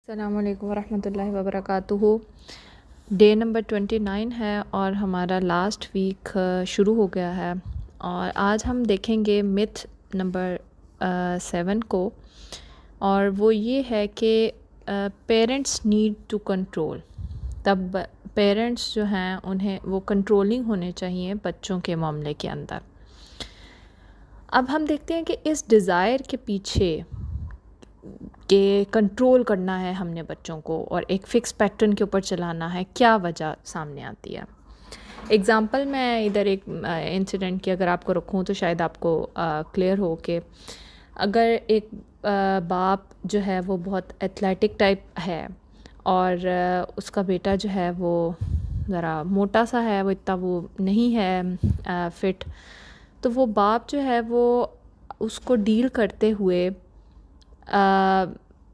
السلام علیکم ورحمۃ اللہ وبرکاتہ۔ ڈے نمبر 29 ہے اور ہمارا لاسٹ ویک شروع ہو گیا ہے، اور آج ہم دیکھیں گے متھ نمبر 7 کو، اور وہ یہ ہے کہ پیرنٹس نیڈ ٹو کنٹرول۔ تب پیرنٹس جو ہیں انہیں وہ کنٹرولنگ ہونے چاہیے بچوں کے معاملے کے اندر۔ اب ہم دیکھتے ہیں کہ اس ڈیزائر کے پیچھے کہ کنٹرول کرنا ہے ہم نے بچوں کو اور ایک فکس پیٹرن کے اوپر چلانا ہے، کیا وجہ سامنے آتی ہے۔ ایگزامپل میں ادھر ایک انسیڈنٹ کی اگر آپ کو رکھوں تو شاید آپ کو کلیئر ہو کہ اگر ایک باپ جو ہے وہ بہت ایتھلیٹک ٹائپ ہے اور اس کا بیٹا جو ہے وہ ذرا موٹا سا ہے، وہ اتنا وہ نہیں ہے فٹ، تو وہ باپ جو ہے وہ اس کو ڈیل کرتے ہوئے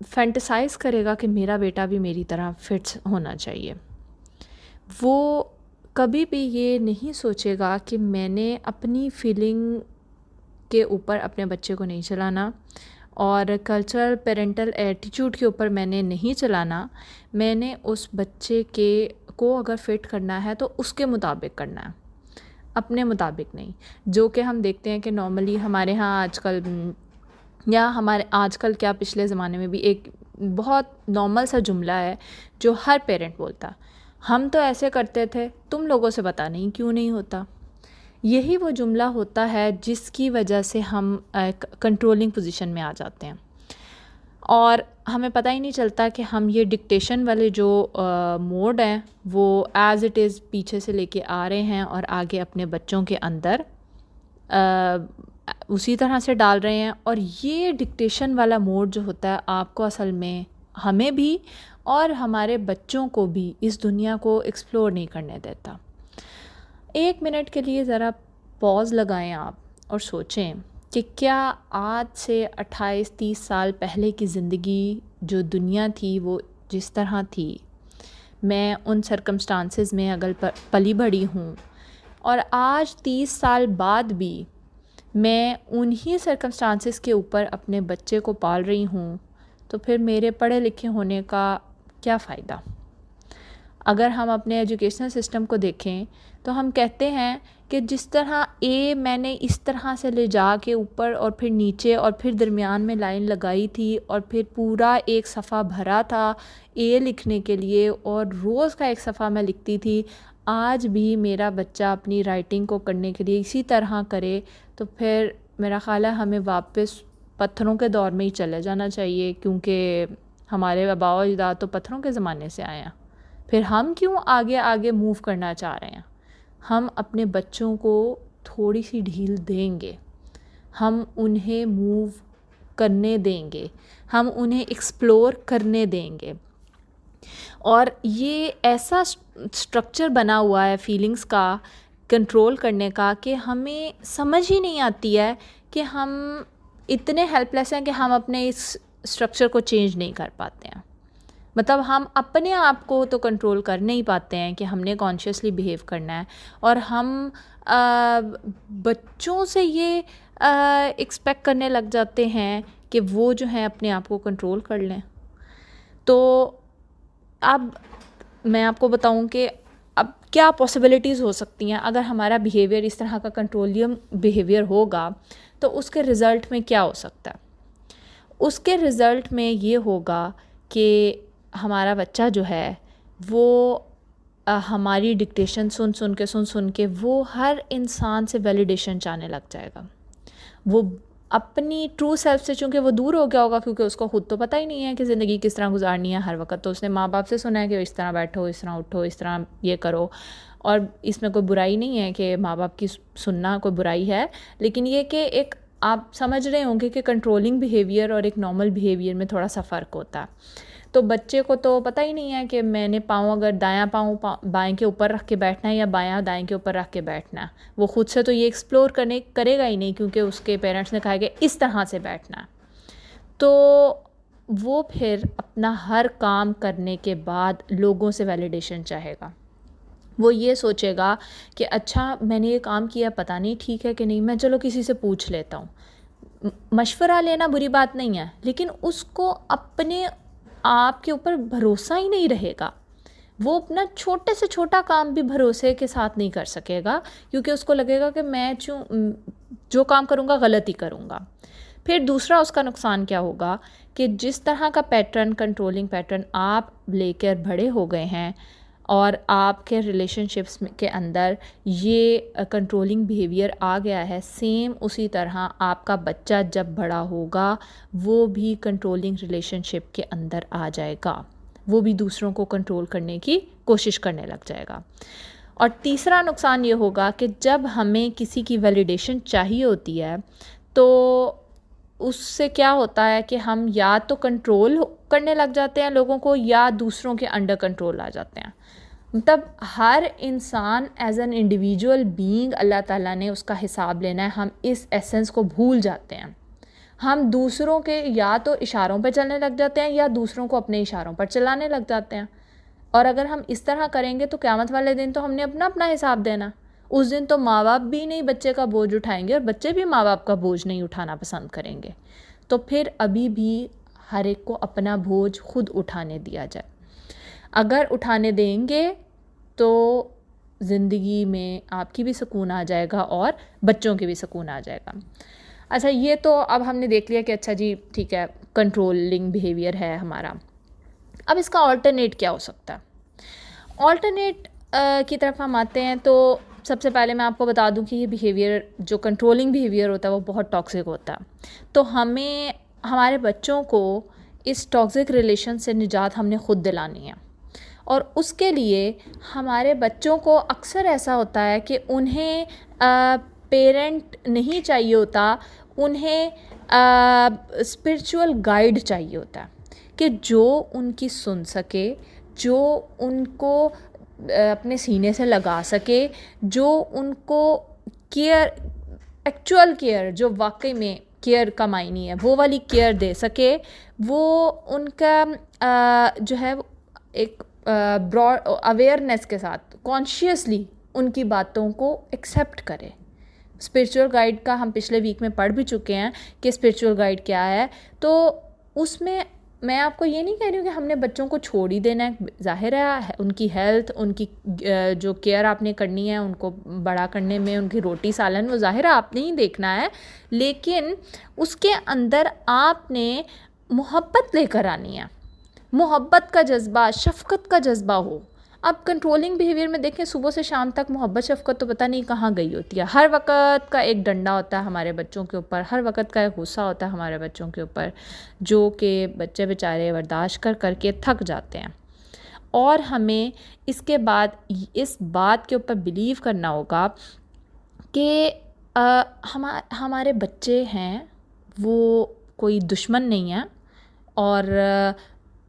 فینٹیسائز کرے گا کہ میرا بیٹا بھی میری طرح فٹ ہونا چاہیے۔ وہ کبھی بھی یہ نہیں سوچے گا کہ میں نے اپنی فیلنگ کے اوپر اپنے بچے کو نہیں چلانا، اور کلچرل پیرنٹل ایٹیٹیوڈ کے اوپر میں نے نہیں چلانا۔ میں نے اس بچے کو اگر فٹ کرنا ہے تو اس کے مطابق کرنا ہے، اپنے مطابق نہیں۔ جو کہ ہم دیکھتے ہیں کہ نارملی ہمارے ہاں آج کل، یا ہمارے آج کل کیا پچھلے زمانے میں بھی ایک بہت نارمل سا جملہ ہے جو ہر پیرنٹ بولتا، ہم تو ایسے کرتے تھے، تم لوگوں سے پتہ نہیں کیوں نہیں ہوتا۔ یہی وہ جملہ ہوتا ہے جس کی وجہ سے ہم کنٹرولنگ پوزیشن میں آ جاتے ہیں، اور ہمیں پتہ ہی نہیں چلتا کہ ہم یہ ڈکٹیشن والے جو موڈ ہیں وہ ایز اٹ از پیچھے سے لے کے آ رہے ہیں اور آگے اپنے بچوں کے اندر اسی طرح سے ڈال رہے ہیں۔ اور یہ ڈکٹیشن والا موڈ جو ہوتا ہے آپ کو اصل میں ہمیں بھی اور ہمارے بچوں کو بھی اس دنیا کو ایکسپلور نہیں کرنے دیتا۔ ایک منٹ کے لیے ذرا پاز لگائیں آپ اور سوچیں کہ کیا آج سے 28-30 سال پہلے کی زندگی جو دنیا تھی وہ جس طرح تھی، میں ان سرکمسٹانسز میں اگر پلی بڑھی ہوں اور آج 30 سال بعد بھی میں انہی سرکمسٹانسز کے اوپر اپنے بچے کو پال رہی ہوں، تو پھر میرے پڑھے لکھے ہونے کا کیا فائدہ؟ اگر ہم اپنے ایجوکیشنل سسٹم کو دیکھیں تو ہم کہتے ہیں کہ جس طرح میں نے اس طرح سے لے جا کے اوپر اور پھر نیچے اور پھر درمیان میں لائن لگائی تھی اور پھر پورا ایک صفحہ بھرا تھا لکھنے کے لیے، اور روز کا ایک صفحہ میں لکھتی تھی، آج بھی میرا بچہ اپنی رائٹنگ کو کرنے کے لیے اسی طرح کرے، تو پھر میرا خیال ہے ہمیں واپس پتھروں کے دور میں ہی چلے جانا چاہیے، کیونکہ ہمارے آباء و اجداد تو پتھروں کے زمانے سے آئے ہیں۔ پھر ہم کیوں آگے موو کرنا چاہ رہے ہیں؟ ہم اپنے بچوں کو تھوڑی سی ڈھیل دیں گے، ہم انہیں موو کرنے دیں گے، ہم انہیں ایکسپلور کرنے دیں گے۔ اور یہ ایسا سٹرکچر بنا ہوا ہے فیلنگز کا کنٹرول کرنے کا کہ ہمیں سمجھ ہی نہیں آتی ہے کہ ہم اتنے ہیلپ لیس ہیں کہ ہم اپنے اس سٹرکچر کو چینج نہیں کر پاتے ہیں۔ مطلب ہم اپنے آپ کو تو کنٹرول کر نہیں پاتے ہیں کہ ہم نے کانشیسلی بیہیو کرنا ہے، اور ہم بچوں سے یہ ایکسپیکٹ کرنے لگ جاتے ہیں کہ وہ جو ہیں اپنے آپ کو کنٹرول کر لیں۔ تو اب میں آپ کو بتاؤں کہ اب کیا پاسبلٹیز ہو سکتی ہیں اگر ہمارا بیہیویئر اس طرح کا کنٹرولیم بیہیویئر ہوگا، تو اس کے رزلٹ میں کیا ہو سکتا ہے؟ اس کے رزلٹ میں یہ ہوگا کہ ہمارا بچہ جو ہے وہ ہماری ڈکٹیشن سن کے وہ ہر انسان سے ویلیڈیشن چاہنے لگ جائے گا۔ وہ اپنی ٹرو سیلف سے چونکہ وہ دور ہو گیا ہوگا، کیونکہ اس کو خود تو پتہ ہی نہیں ہے کہ زندگی کس طرح گزارنی ہے۔ ہر وقت تو اس نے ماں باپ سے سنا ہے کہ اس طرح بیٹھو، اس طرح اٹھو، اس طرح یہ کرو، اور اس میں کوئی برائی نہیں ہے کہ ماں باپ کی سننا کوئی برائی ہے، لیکن یہ کہ ایک آپ سمجھ رہے ہوں گے کہ کنٹرولنگ بیہیویئر اور ایک نارمل بیہیویئر میں تھوڑا سا فرق ہوتا ہے۔ تو بچے کو تو پتہ ہی نہیں ہے کہ میں نے پاؤں اگر دایاں پاؤں بائیں کے اوپر رکھ کے بیٹھنا ہے یا بایاں دائیں کے اوپر رکھ کے بیٹھنا ہے۔ وہ خود سے تو یہ ایکسپلور کرے گا ہی نہیں، کیونکہ اس کے پیرنٹس نے کہا کہ اس طرح سے بیٹھنا ہے۔ تو وہ پھر اپنا ہر کام کرنے کے بعد لوگوں سے ویلیڈیشن چاہے گا۔ وہ یہ سوچے گا کہ اچھا میں نے یہ کام کیا، پتہ نہیں ٹھیک ہے کہ نہیں، میں چلو کسی سے پوچھ لیتا ہوں۔ مشورہ لینا بری بات نہیں ہے، لیکن اس کو اپنے آپ کے اوپر بھروسہ ہی نہیں رہے گا. وہ اپنا چھوٹے سے چھوٹا کام بھی بھروسے کے ساتھ نہیں کر سکے گا, کیونکہ اس کو لگے گا کہ میں جو کام کروں گا غلط ہی کروں گا. پھر دوسرا اس کا نقصان کیا ہوگا کہ جس طرح کا پیٹرن, کنٹرولنگ پیٹرن آپ لے کر بڑے ہو گئے ہیں اور آپ کے ریلیشن شپس کے اندر یہ کنٹرولنگ بیہیویئر آ گیا ہے, سیم اسی طرح آپ کا بچہ جب بڑا ہوگا وہ بھی کنٹرولنگ ریلیشن شپ کے اندر آ جائے گا, وہ بھی دوسروں کو کنٹرول کرنے کی کوشش کرنے لگ جائے گا. اور تیسرا نقصان یہ ہوگا کہ جب ہمیں کسی کی ویلیڈیشن چاہیے ہوتی ہے تو اس سے کیا ہوتا ہے کہ ہم یا تو کنٹرول کرنے لگ جاتے ہیں لوگوں کو, یا دوسروں کے انڈر کنٹرول آ جاتے ہیں. مطلب ہر انسان ایز این انڈیویجول بینگ اللہ تعالیٰ نے اس کا حساب لینا ہے. ہم اس ایسنس کو بھول جاتے ہیں, ہم دوسروں کے یا تو اشاروں پہ چلنے لگ جاتے ہیں یا دوسروں کو اپنے اشاروں پر چلانے لگ جاتے ہیں. اور اگر ہم اس طرح کریں گے تو قیامت والے دن تو ہم نے اپنا حساب دینا. اس دن تو ماں باپ بھی نہیں بچے کا بوجھ اٹھائیں گے اور بچے بھی ماں باپ کا بوجھ نہیں اٹھانا پسند کریں گے. تو پھر ابھی بھی ہر ایک کو اپنا بوجھ خود اٹھانے دیا جائے. اگر اٹھانے دیں گے تو زندگی میں آپ کی بھی سکون آ جائے گا اور بچوں کی بھی سکون آ جائے گا. اچھا, یہ تو اب ہم نے دیکھ لیا کہ اچھا جی ٹھیک ہے کنٹرولنگ بیہیویئر ہے ہمارا. اب اس کا آلٹرنیٹ کیا ہو سکتا ہے؟ آلٹرنیٹ کی طرف ہم آتے ہیں تو سب سے پہلے میں آپ کو بتا دوں کہ یہ بیہیویئر جو کنٹرولنگ بیہیویئر ہوتا ہے وہ بہت ٹاکسک ہوتا ہے. تو ہمیں ہمارے بچوں کو اس ٹاکسک ریلیشن سے نجات ہم نے خود دلانی ہے. اور اس کے لیے ہمارے بچوں کو اکثر ایسا ہوتا ہے کہ انہیں پیرنٹ نہیں چاہیے ہوتا, انہیں اسپرچول گائیڈ چاہیے ہوتا ہے کہ جو ان کی سن سکے, جو ان کو اپنے سینے سے لگا سکے, جو ان کو کیئر, ایکچوئل کیئر جو واقعی میں کیئر کا معنی ہے وہ والی کیئر دے سکے. وہ ان کا جو ہے ایک براڈ اویئرنیس کے ساتھ کانشیسلی ان کی باتوں کو ایکسیپٹ کرے. اسپرچول گائیڈ کا ہم پچھلے ویک میں پڑھ بھی چکے ہیں کہ اسپرچول گائیڈ کیا ہے. تو اس میں آپ کو یہ نہیں کہہ رہی ہوں کہ ہم نے بچوں کو چھوڑ ہی دینا ہے. ظاہر ہے ان کی ہیلتھ, ان کی جو کیئر آپ نے کرنی ہے, ان کو بڑا کرنے میں ان کی روٹی سالن وہ ظاہر ہے آپ نے ہی دیکھنا ہے, لیکن اس کے اندر آپ نے محبت لے کر آنی ہے. محبت کا جذبہ, شفقت کا جذبہ ہو. اب کنٹرولنگ بیہیویئر میں دیکھیں صبح سے شام تک محبت شفقت تو پتہ نہیں کہاں گئی ہوتی ہے. ہر وقت کا ایک ڈنڈا ہوتا ہے ہمارے بچوں کے اوپر, ہر وقت کا ایک غصہ ہوتا ہے ہمارے بچوں کے اوپر, جو کہ بچے بیچارے برداشت کر کے تھک جاتے ہیں. اور ہمیں اس کے بعد اس بات کے اوپر بلیو کرنا ہوگا کہ ہمارے بچے ہیں وہ کوئی دشمن نہیں ہیں اور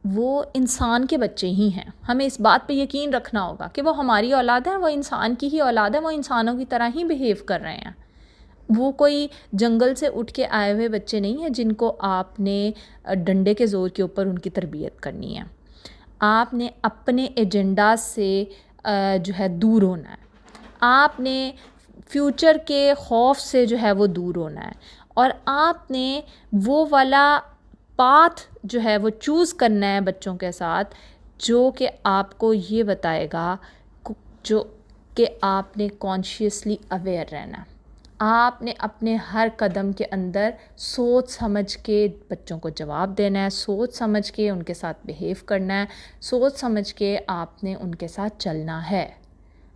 وہ انسان کے بچے ہی ہیں. ہمیں اس بات پہ یقین رکھنا ہوگا کہ وہ ہماری اولاد ہے, وہ انسان کی ہی اولاد ہے, وہ انسانوں کی طرح ہی بیہیو کر رہے ہیں. وہ کوئی جنگل سے اٹھ کے آئے ہوئے بچے نہیں ہیں جن کو آپ نے ڈنڈے کے زور کے اوپر ان کی تربیت کرنی ہے. آپ نے اپنے ایجنڈا سے جو ہے دور ہونا ہے, آپ نے فیوچر کے خوف سے جو ہے وہ دور ہونا ہے, اور آپ نے وہ والا پاتھ جو ہے وہ چوز کرنا ہے بچوں کے ساتھ جو کہ آپ کو یہ بتائے گا جو کہ آپ نے کانشیسلی اویئر رہنا ہے. آپ نے اپنے ہر قدم کے اندر سوچ سمجھ کے بچوں کو جواب دینا ہے, سوچ سمجھ کے ان کے ساتھ بیہیو کرنا ہے, سوچ سمجھ کے آپ نے ان کے ساتھ چلنا ہے.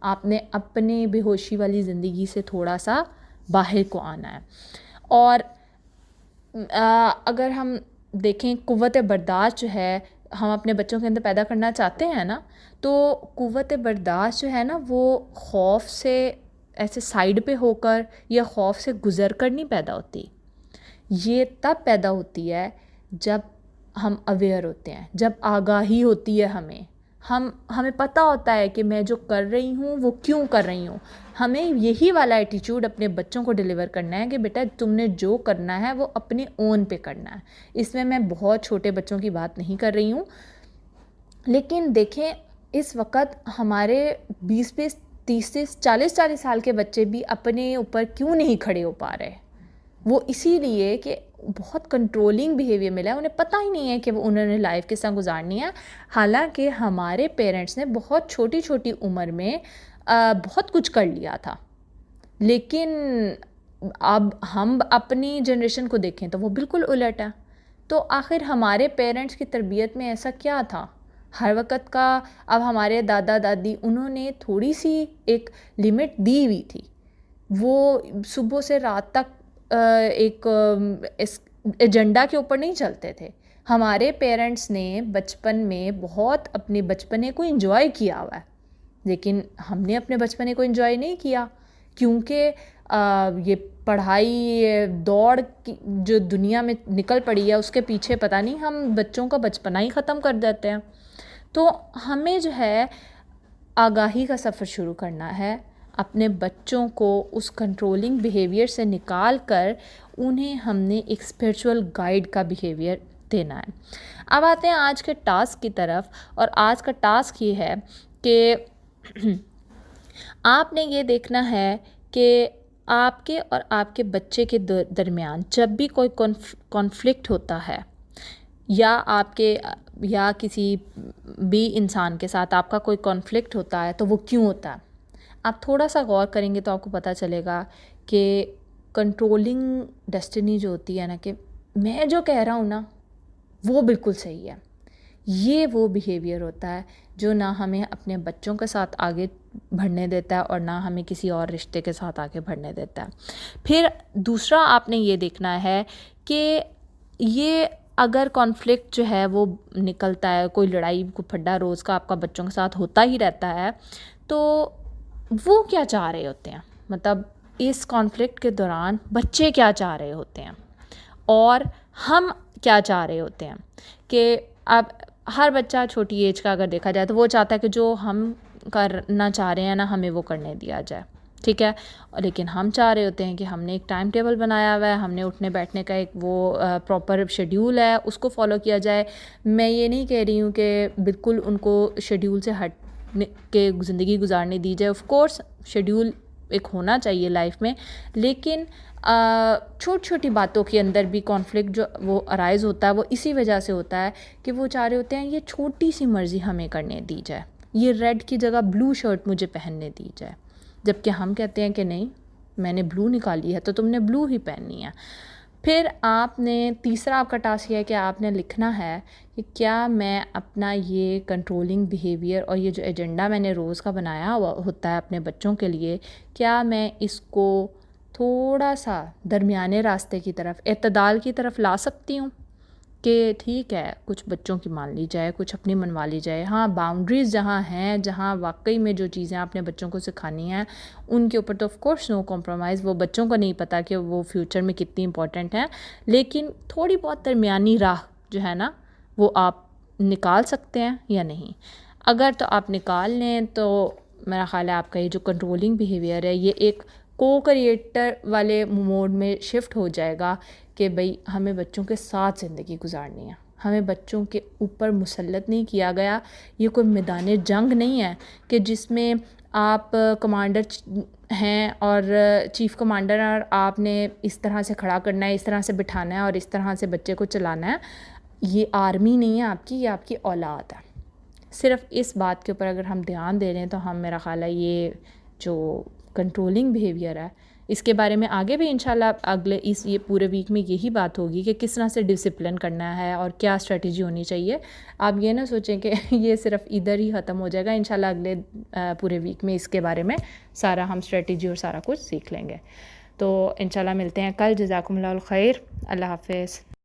آپ نے اپنے بے ہوشی والی زندگی سے تھوڑا سا باہر کو آنا ہے. اور اگر ہم دیکھیں قوت برداشت جو ہے ہم اپنے بچوں کے اندر پیدا کرنا چاہتے ہیں نا, تو قوت برداشت جو ہے نا وہ خوف سے ایسے سائیڈ پہ ہو کر یا خوف سے گزر کر نہیں پیدا ہوتی. یہ تب پیدا ہوتی ہے جب ہم اویئر ہوتے ہیں, جب آگاہی ہوتی ہے ہمیں پتہ ہوتا ہے کہ میں جو کر رہی ہوں وہ کیوں کر رہی ہوں. ہمیں یہی والا ایٹیچیوڈ اپنے بچوں کو ڈیلیور کرنا ہے کہ بیٹا تم نے جو کرنا ہے وہ اپنے اون پہ کرنا ہے. اس میں بہت چھوٹے بچوں کی بات نہیں کر رہی ہوں, لیکن دیکھیں اس وقت ہمارے 20 30 40 سال کے بچے بھی اپنے اوپر کیوں نہیں کھڑے ہو پا رہے. وہ اسی لیے کہ بہت کنٹرولنگ بیہیویئر ملا ہے، انہیں پتہ ہی نہیں ہے کہ وہ انہوں نے لائف کس طرح گزارنی ہے، حالانکہ ہمارے پیرنٹس نے بہت چھوٹی چھوٹی عمر میں بہت کچھ کر لیا تھا. لیکن اب ہم اپنی جنریشن کو دیکھیں تو وہ بالکل الٹ ہے. تو آخر ہمارے پیرنٹس کی تربیت میں ایسا کیا تھا ہر وقت کا؟ اب ہمارے دادا دادی انہوں نے تھوڑی سی ایک لمٹ دی ہوئی تھی، وہ صبح سے رات تک ایک ایجنڈا کے اوپر نہیں چلتے تھے. ہمارے پیرنٹس نے بچپن میں بہت اپنے بچپنے کو انجوائے کیا ہوا ہے، لیکن ہم نے اپنے بچپنے کو انجوائے نہیں کیا، کیونکہ یہ پڑھائی دوڑ کی جو دنیا میں نکل پڑی ہے اس کے پیچھے پتہ نہیں ہم بچوں کا بچپنا ہی ختم کر دیتے ہیں. تو ہمیں جو ہے آگاہی کا سفر شروع کرنا ہے، اپنے بچوں کو اس کنٹرولنگ بیہیویئر سے نکال کر انہیں ہم نے ایک اسپریچول گائیڈ کا بیہیویئر دینا ہے. اب آتے ہیں آج کے ٹاسک کی طرف، اور آج کا ٹاسک یہ ہے کہ آپ نے یہ دیکھنا ہے کہ آپ کے اور آپ کے بچے کے درمیان جب بھی کوئی کانفلکٹ ہوتا ہے، یا آپ کے یا کسی بھی انسان کے ساتھ آپ کا کوئی کانفلکٹ ہوتا ہے تو وہ کیوں ہوتا ہے. آپ تھوڑا سا غور کریں گے تو آپ کو پتہ چلے گا کہ کنٹرولنگ ڈیسٹنی جو ہوتی ہے نا، کہ میں جو کہہ رہا ہوں نا وہ بالکل صحیح ہے، یہ وہ بیہیویئر ہوتا ہے جو نہ ہمیں اپنے بچوں کے ساتھ آگے بڑھنے دیتا ہے اور نہ ہمیں کسی اور رشتے کے ساتھ آگے بڑھنے دیتا ہے. پھر دوسرا آپ نے یہ دیکھنا ہے کہ یہ اگر کانفلکٹ جو ہے وہ نکلتا ہے، کوئی لڑائی کو پھڈا روز کا آپ کا بچوں کے ساتھ ہوتا ہی رہتا ہے، تو وہ کیا چاہ رہے ہوتے ہیں، مطلب اس کانفلکٹ کے دوران بچے کیا چاہ رہے ہوتے ہیں اور ہم کیا چاہ رہے ہوتے ہیں. کہ اب ہر بچہ چھوٹی ایج کا اگر دیکھا جائے تو وہ چاہتا ہے کہ جو ہم کرنا چاہ رہے ہیں نا ہمیں وہ کرنے دیا جائے، ٹھیک ہے. لیکن ہم چاہ رہے ہوتے ہیں کہ ہم نے ایک ٹائم ٹیبل بنایا ہوا ہے، ہم نے اٹھنے بیٹھنے کا ایک وہ پراپر شیڈیول ہے، اس کو فالو کیا جائے. میں یہ نہیں کہہ رہی ہوں کہ بالکل ان کو شیڈیول سے ہٹ کے زندگی گزارنے دی جائے، آف کورس شیڈیول ایک ہونا چاہیے لائف میں، لیکن چھوٹی چھوٹی باتوں کے اندر بھی کانفلکٹ جو وہ ارائز ہوتا ہے وہ اسی وجہ سے ہوتا ہے کہ وہ چاہ رہے ہوتے ہیں یہ چھوٹی سی مرضی ہمیں کرنے دی جائے، یہ ریڈ کی جگہ بلو شرٹ مجھے پہننے دی جائے، جبکہ ہم کہتے ہیں کہ نہیں، میں نے بلو نکالی ہے تو تم نے بلو ہی پہننی ہے. پھر آپ نے تیسرا آپ کا ٹاسک یہ ہے کہ آپ نے لکھنا ہے کہ کیا میں اپنا یہ کنٹرولنگ بیہیویئر اور یہ جو ایجنڈا میں نے روز کا بنایا ہوا ہوتا ہے اپنے بچوں کے لیے، کیا میں اس کو تھوڑا سا درمیانے راستے کی طرف، اعتدال کی طرف لا سکتی ہوں، کہ ٹھیک ہے کچھ بچوں کی مان لی جائے، کچھ اپنی منوا لی جائے. ہاں باؤنڈریز جہاں ہیں، جہاں واقعی میں جو چیزیں اپنے بچوں کو سکھانی ہیں ان کے اوپر تو آف کورس نو کمپرومائز، وہ بچوں کو نہیں پتہ کہ وہ فیوچر میں کتنی امپورٹنٹ ہیں، لیکن تھوڑی بہت درمیانی راہ جو ہے نا وہ آپ نکال سکتے ہیں یا نہیں. اگر تو آپ نکال لیں تو میرا خیال ہے آپ کا یہ جو کنٹرولنگ بیہیویئر ہے یہ ایک کو کریٹر والے موڈ میں شفٹ ہو جائے گا کہ بھئی ہمیں بچوں کے ساتھ زندگی گزارنی ہے، ہمیں بچوں کے اوپر مسلط نہیں کیا گیا. یہ کوئی میدان جنگ نہیں ہے کہ جس میں آپ کمانڈر ہیں اور چیف کمانڈر اور آپ نے اس طرح سے کھڑا کرنا ہے، اس طرح سے بٹھانا ہے اور اس طرح سے بچے کو چلانا ہے. یہ آرمی نہیں ہے آپ کی، یہ آپ کی اولاد ہے. صرف اس بات کے اوپر اگر ہم دھیان دے رہے ہیں تو ہم میرا خیال ہے یہ جو کنٹرولنگ بیہیویئر ہے اس کے بارے میں آگے بھی انشاءاللہ اگلے یہ پورے ویک میں یہی بات ہوگی کہ کس طرح سے ڈسپلن کرنا ہے اور کیا اسٹریٹجی ہونی چاہیے. آپ یہ نہ سوچیں کہ یہ صرف ادھر ہی ختم ہو جائے گا، انشاءاللہ اگلے پورے ویک میں اس کے بارے میں سارا ہم اسٹریٹجی اور سارا کچھ سیکھ لیں گے. تو انشاءاللہ ملتے ہیں کل. جزاکم اللہ الخیر. اللہ حافظ.